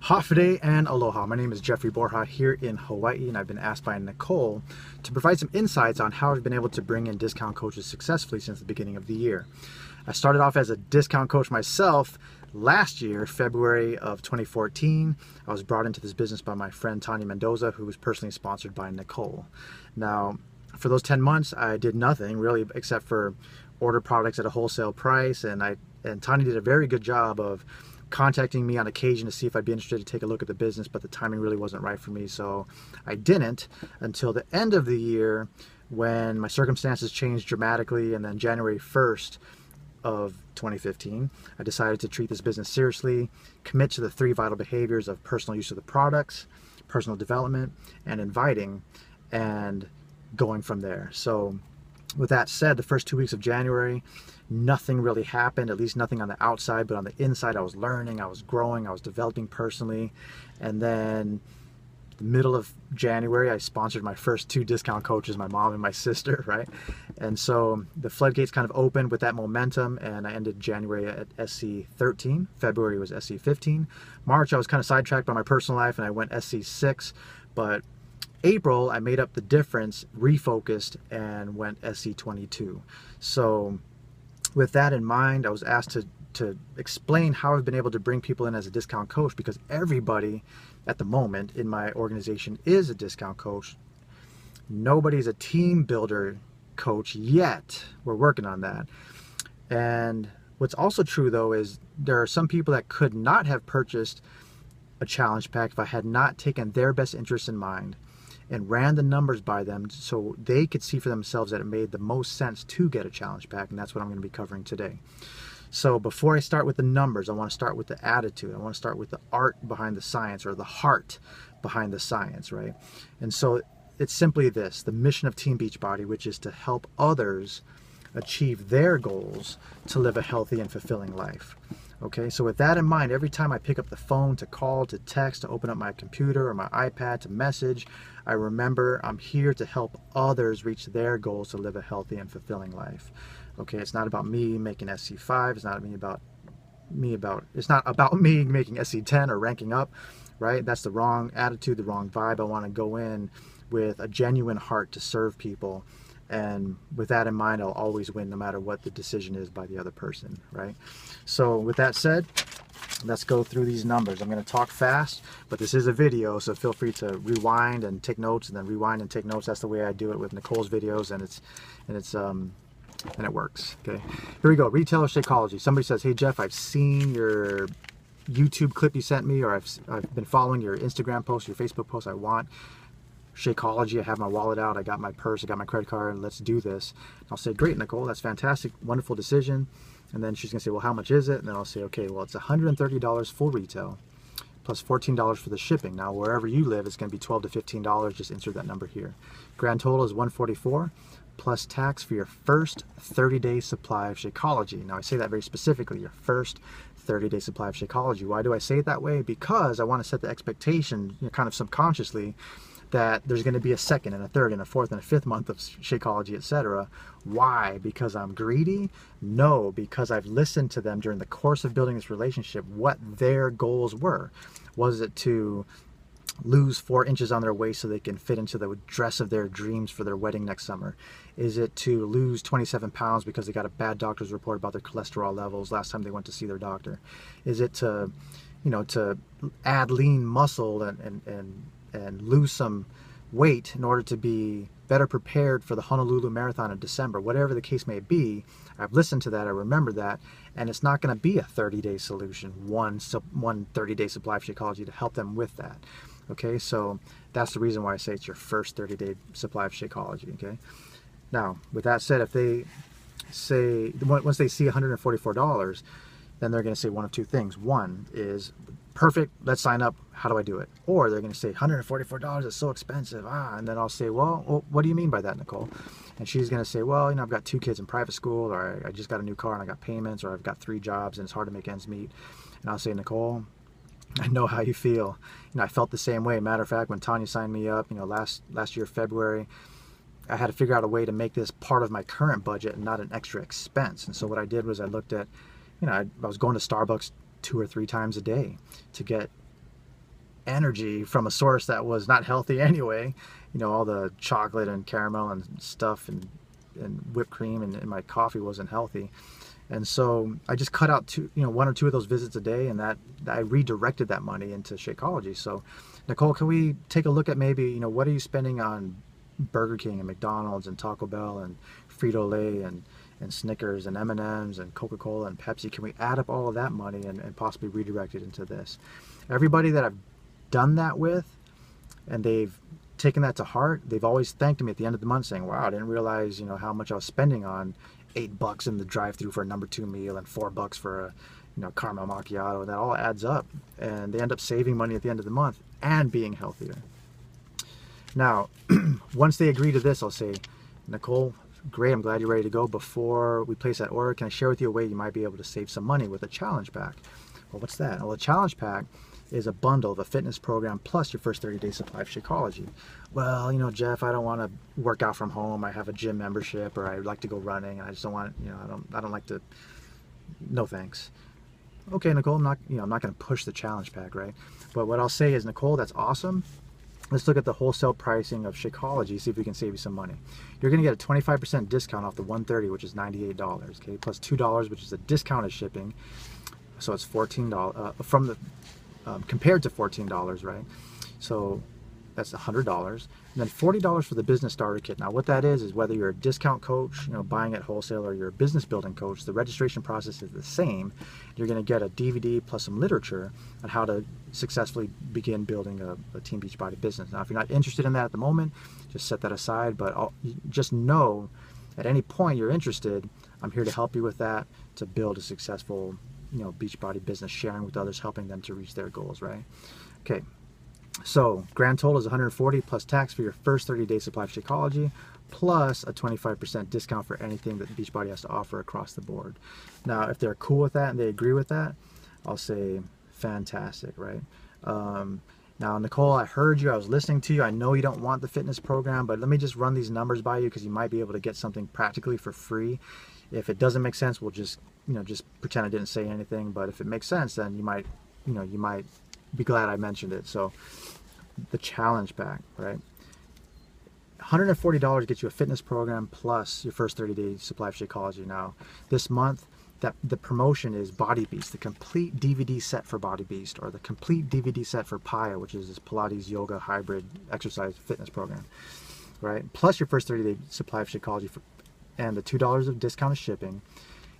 Hafide and aloha. My name is Jeffrey Borja here in Hawaii, and I've been asked by Nicole to provide some insights on how I've been able to bring in discount coaches successfully since the beginning of the year. I started off as a discount coach myself last year, February of 2014. I was brought into this business by my friend Tanya Mendoza, who was personally sponsored by Nicole. Now, for those 10 months, I did nothing really except for order products at a wholesale price, and Tanya did a very good job of contacting me on occasion to see if I'd be interested to take a look at the business, but the timing really wasn't right for me, so I didn't until the end of the year when my circumstances changed dramatically. And then January 1st of 2015, I decided to treat this business seriously, commit to the 3 vital behaviors of personal use of the products, personal development, and inviting, and going from there. So with that said, the first 2 weeks of January, nothing really happened, at least nothing on the outside, but on the inside I was learning, I was growing, I was developing personally. And then the middle of January, I sponsored my first 2 discount coaches, my mom and my sister, right? And so the floodgates kind of opened with that momentum, and I ended January at SC 13, February was SC 15, March I was kind of sidetracked by my personal life and I went SC 6, but April, I made up the difference, refocused, and went SC 22. So with that in mind, I was asked to explain how I've been able to bring people in as a discount coach, because everybody at the moment in my organization is a discount coach. Nobody's a team builder coach yet. We're working on that. And what's also true though is there are some people that could not have purchased a challenge pack if I had not taken their best interests in mind and ran the numbers by them so they could see for themselves that it made the most sense to get a challenge pack, and that's what I'm going to be covering today. So before I start with the numbers, I want to start with the attitude. I want to start with the art behind the science, or the heart behind the science, right? And so it's simply this: the mission of Team Beachbody, which is to help others achieve their goals to live a healthy and fulfilling life. Okay, so with that in mind, every time I pick up the phone to call, to text, to open up my computer or my iPad to message, I remember I'm here to help others reach their goals to live a healthy and fulfilling life. Okay, it's not about me making SC5, it's not about me making SC10 or ranking up, right? That's the wrong attitude, the wrong vibe. I want to go in with a genuine heart to serve people. And with that in mind, I'll always win no matter what the decision is by the other person, right? So with that said, let's go through these numbers. I'm going to talk fast, but this is a video, so feel free to rewind and take notes, and then rewind and take notes. That's the way I do it with Nicole's videos, and it works. Okay, here we go. Retailer Shakeology. Somebody says, "Hey Jeff, I've seen your YouTube clip you sent me, or I've been following your Instagram post, your Facebook post. I want Shakeology. I have my wallet out, I got my purse, I got my credit card, let's do this." And I'll say, "Great, Nicole, that's fantastic, wonderful decision." And then she's gonna say, "Well, how much is it?" And then I'll say, "Okay, well, it's $130 full retail plus $14 for the shipping. Now, wherever you live, it's gonna be $12 to $15. Just insert that number here. Grand total is $144 plus tax for your first 30-day supply of Shakeology." Now, I say that very specifically, your first 30-day supply of Shakeology. Why do I say it that way? Because I want to set the expectation, kind of subconsciously, that there's going to be a second and a third and a fourth and a fifth month of Shakeology, etc. Why? Because I'm greedy? No, because I've listened to them during the course of building this relationship, what their goals were. Was it to lose 4 inches on their waist so they can fit into the dress of their dreams for their wedding next summer? Is it to lose 27 pounds because they got a bad doctor's report about their cholesterol levels last time they went to see their doctor? Is it to, to add lean muscle and lose some weight in order to be better prepared for the Honolulu Marathon in December? Whatever the case may be, I've listened to that, I remember that, and it's not going to be a 30-day solution, one 30-day supply of Shakeology to help them with that. Okay, so that's the reason why I say it's your first 30-day supply of Shakeology. Okay, now with that said, if they say, once they see $144, then they're going to say one of 2 things. One is, "Perfect, let's sign up, how do I do it?" Or they're going to say, $144 is so expensive, and then I'll say, well, what do you mean by that, Nicole? And she's going to say, "Well, I've got 2 kids in private school, or I just got a new car and I got payments, or I've got 3 jobs and it's hard to make ends meet." And I'll say, "Nicole, I know how you feel. I felt the same way. Matter of fact, when Tanya signed me up, last year, February, I had to figure out a way to make this part of my current budget and not an extra expense. And so what I did was I looked at, I was going to Starbucks 2 or 3 times a day to get energy from a source that was not healthy anyway. You know, all the chocolate and caramel and stuff and whipped cream and my coffee wasn't healthy. And so I just cut out one or two of those visits a day, and that I redirected that money into Shakeology. So Nicole, can we take a look at maybe, you know, what are you spending on Burger King and McDonald's and Taco Bell and Frito-Lay and Snickers and M&Ms and Coca-Cola and Pepsi? Can we add up all of that money and possibly redirect it into this? Everybody that I've done that with and they've taken that to heart, they've always thanked me at the end of the month saying, wow, I didn't realize, you know, how much I was spending on $8 in the drive-thru for a #2 meal and $4 for a, you know, caramel macchiato. That all adds up, and they end up saving money at the end of the month and being healthier. Now, once they agree to this, I'll say, Nicole, great, I'm glad you're ready to go. Before we place that order, can I share with you a way you might be able to save some money with a challenge pack? Well, what's that? Well, a challenge pack is a bundle of a fitness program plus your first 30-day supply of Shakeology. Well, you know, Jeff, I don't want to work out from home. I have a gym membership, or I like to go running, and I just don't want, you know, I don't like to. No thanks. Okay, Nicole, I'm not going to push the challenge pack, right? But what I'll say is, Nicole, that's awesome. Let's look at the wholesale pricing of Shakeology, see if we can save you some money. You're going to get a 25% discount off the $130, which is $98, okay, plus $2, which is the discounted shipping. So it's $14 from the compared to $14, right? So that's $100. And then $40 for the business starter kit. Now what that is whether you're a discount coach, you know, buying at wholesale, or you're a business building coach, the registration process is the same. You're going to get a DVD plus some literature on how to successfully begin building a Team Beachbody business. Now if you're not interested in that at the moment, just set that aside, but just know at any point you're interested, I'm here to help you with that, to build a successful, you know, Beachbody business, sharing with others, helping them to reach their goals, right? Okay. So grand total is $140 plus tax for your first 30-day supply of Shakeology, plus a 25% discount for anything that Beachbody has to offer across the board. Now, if they're cool with that and they agree with that, I'll say fantastic, right? Now, Nicole, I heard you. I was listening to you. I know you don't want the fitness program, but let me just run these numbers by you because you might be able to get something practically for free. If it doesn't make sense, we'll just, you know, just pretend I didn't say anything. But if it makes sense, then you might be glad I mentioned it. So the challenge pack, right? $140 gets you a fitness program plus your first 30-day supply of Shakeology. Now, this month, that the promotion is Body Beast, the complete DVD set for Body Beast, or the complete DVD set for Paya, which is this Pilates yoga hybrid exercise fitness program, right? Plus your first 30-day supply of Shakeology and the $2 of discounted shipping.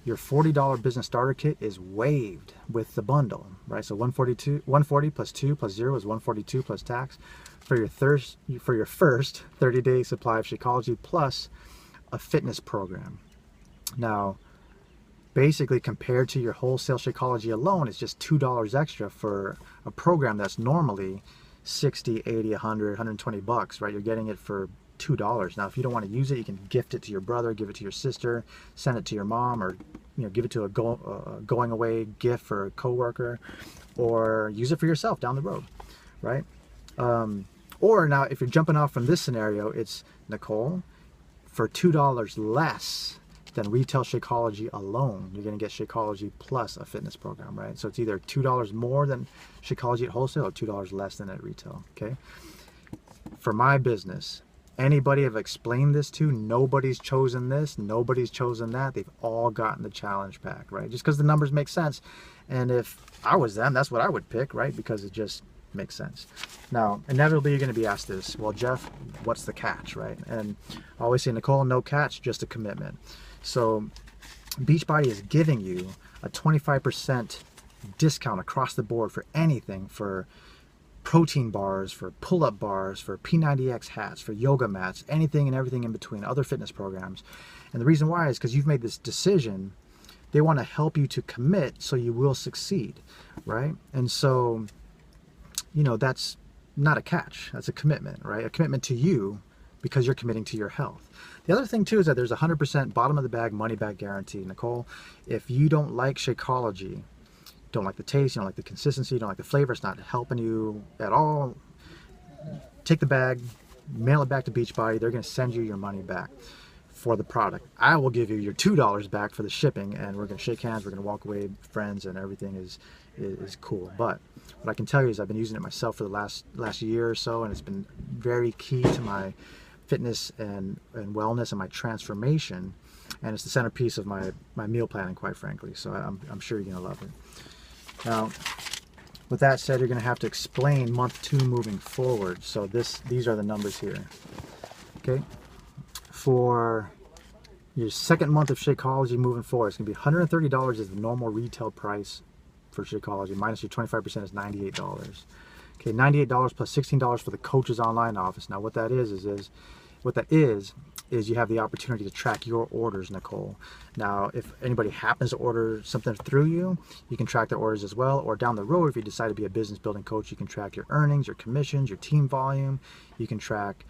Your $40 business starter kit is waived with the bundle, right? So $140 plus 2 plus 0 is $142 plus tax for your first 30-day supply of Shakeology plus a fitness program. Now, basically compared to your wholesale Shakeology alone, it's just $2 extra for a program that's normally $60, $80, $100, $120, right? You're getting it for $2. Now, if you don't want to use it, you can gift it to your brother, give it to your sister, send it to your mom, or, you know, give it to a going away gift for a coworker, or use it for yourself down the road, right? Or now, if you're jumping off from this scenario, it's, Nicole, for $2 less than retail Shakeology alone, you're going to get Shakeology plus a fitness program, right? So it's either $2 more than Shakeology at wholesale or $2 less than at retail, okay? For my business, anybody I've explained this to, nobody's chosen this, nobody's chosen that. They've all gotten the challenge pack, right? Just because the numbers make sense. And if I was them, that's what I would pick, right? Because it just makes sense. Now, inevitably, you're going to be asked this, well, Jeff, what's the catch, right? And I always say, Nicole, no catch, just a commitment. So Beachbody is giving you a 25% discount across the board for anything, for protein bars, for pull-up bars, for P90X hats, for yoga mats, anything and everything in between, other fitness programs. And the reason why is because you've made this decision. They want to help you to commit so you will succeed, right? And so, you know, that's not a catch. That's a commitment, right? A commitment to you because you're committing to your health. The other thing too is that there's a 100% bottom of the bag money back guarantee. Nicole, if you don't like Shakeology, don't like the taste, you don't like the consistency, you don't like the flavor, it's not helping you at all, take the bag, mail it back to Beachbody. They're going to send you your money back. for the product. I will give you your $2 back for the shipping, and we're going to shake hands, we're going to walk away friends, and everything is cool. But what I can tell you is I've been using it myself for the last year or so, and it's been very key to my fitness and wellness and my transformation, and it's the centerpiece of my meal planning, quite frankly. So I'm sure you're going to love it. Now, with that said, you're going to have to explain month 2 moving forward. So these are the numbers here. Okay, for your second month of Shakeology moving forward, it's going to be $130 is the normal retail price for Shakeology, minus your 25% is $98. Okay, $98 plus $16 for the Coach's online office. Now what that is you have the opportunity to track your orders, Nicole. Now, if anybody happens to order something through you, you can track their orders as well. Or down the road, if you decide to be a business building coach, you can track your earnings, your commissions, your team volume. You can track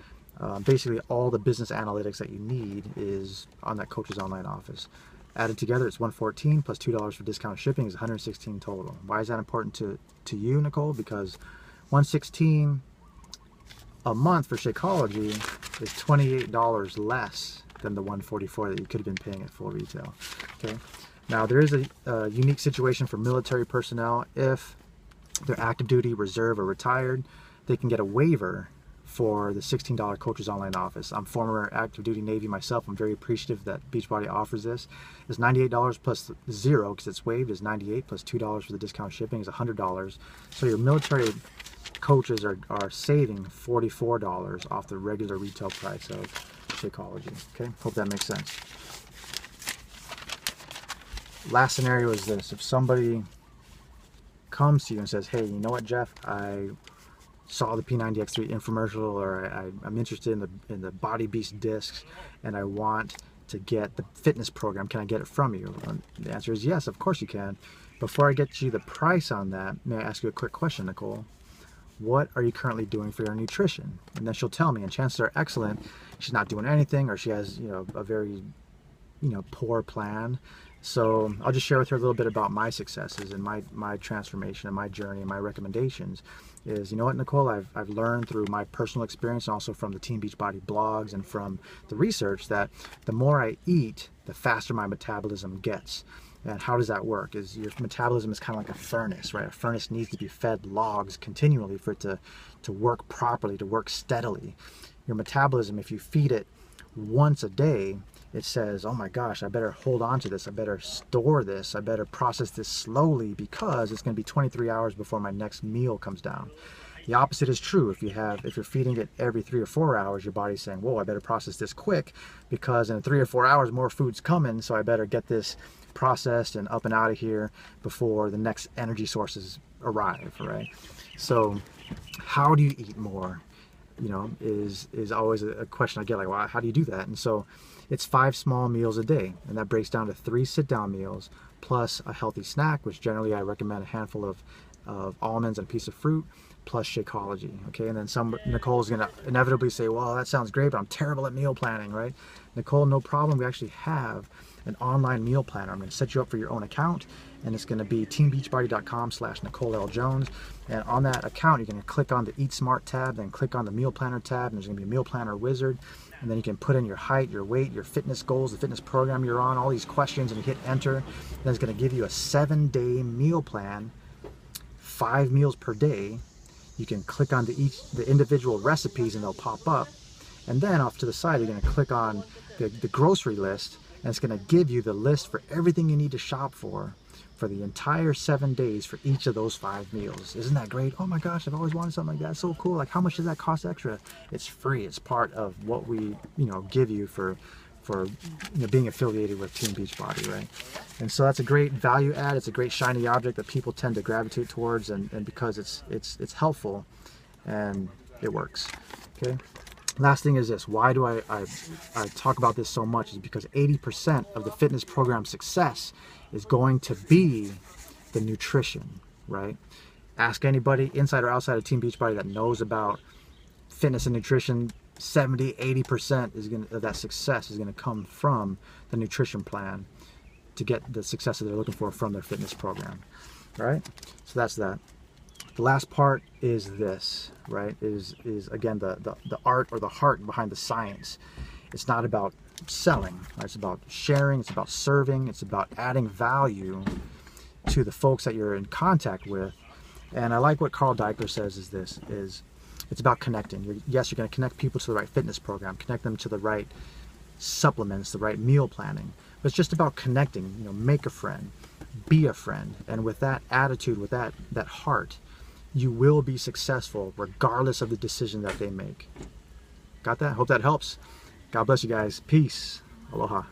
basically all the business analytics that you need is on that Coach's online office. Added together, it's $114 plus $2 for discounted shipping is $116 total. Why is that important to you, Nicole? Because $116 a month for Shakeology is $28 less than the $144 that you could have been paying at full retail. Okay. Now there is a unique situation for military personnel. If they're active duty, reserve, or retired, they can get a waiver for the $16 Coach's online office. I'm former active duty Navy myself. I'm very appreciative that Beachbody offers this. It's $98 plus 0 because it's waived is $98 plus $2 for the discount shipping is $100. So your military coaches are saving $44 off the regular retail price of Shakeology. Okay, hope that makes sense. Last scenario is this: if somebody comes to you and says, "Hey, you know what, Jeff? I saw the P90X3 infomercial, or I'm interested in the Body Beast discs, and I want to get the fitness program. Can I get it from you?" And the answer is yes, of course you can. Before I get you the price on that, may I ask you a quick question, Nicole? What are you currently doing for your nutrition? And then she'll tell me, and chances are excellent, she's not doing anything, or she has, a very, poor plan. So I'll just share with her a little bit about my successes and my transformation and my journey and my recommendations. Is, you know what, Nicole, I've learned through my personal experience, and also from the Team Beachbody blogs and from the research, that the more I eat, the faster my metabolism gets. And how does that work? Is your metabolism is kind of like a furnace, right? A furnace needs to be fed logs continually for it to work properly, to work steadily. Your metabolism, if you feed it once a day, it says, oh my gosh, I better hold on to this, I better store this, I better process this slowly, because it's going to be 23 hours before my next meal comes down. The opposite is true. If you're feeding it every 3 or 4 hours, your body's saying, whoa, I better process this quick, because in 3 or 4 hours more food's coming, so I better get this processed and up and out of here before the next energy sources arrive, right? So how do you eat more, is always a question I get, like, well, how do you do that? And so it's 5 small meals a day, and that breaks down to 3 sit-down meals plus a healthy snack, which generally I recommend a handful of almonds and a piece of fruit, plus Shakeology. Okay, and then Nicole's gonna inevitably say, well, that sounds great, but I'm terrible at meal planning, right? Nicole, no problem. We actually have an online meal planner. I'm going to set you up for your own account, and it's going to be teambeachbody.com/NicoleLJones. And on that account, you're going to click on the Eat Smart tab, then click on the Meal Planner tab, and there's going to be a Meal Planner wizard. And then you can put in your height, your weight, your fitness goals, the fitness program you're on, all these questions, and you hit enter. Then it's going to give you a 7-day meal plan, 5 meals per day. You can click on the individual recipes, and they'll pop up. And then off to the side, you're going to click on the grocery list, and it's going to give you the list for everything you need to shop for the entire 7 days for each of those 5 meals. Isn't that great? Oh my gosh, I've always wanted something like that. So cool. Like, how much does that cost extra? It's free. It's part of what we give you for being affiliated with Team Beachbody, right? And so that's a great value add. It's a great shiny object that people tend to gravitate towards, and because it's helpful and it works. Okay. Last thing is this: why do I talk about this so much? Is because 80% of the fitness program success is going to be the nutrition, right? Ask anybody inside or outside of Team Beachbody that knows about fitness and nutrition. 70-80% of that success is going to come from the nutrition plan to get the success that they're looking for from their fitness program, right? So that's that. The last part is this, right? Is again the art or the heart behind the science. It's not about selling, right? It's about sharing, it's about serving, it's about adding value to the folks that you're in contact with. And I like what Carl Deichler says is this, is it's about connecting. Yes, you're going to connect people to the right fitness program, connect them to the right supplements, the right meal planning, but it's just about connecting. You know, make a friend, be a friend, and with that attitude, with that heart, you will be successful regardless of the decision that they make. Got that? Hope that helps. God bless you guys. Peace. Aloha.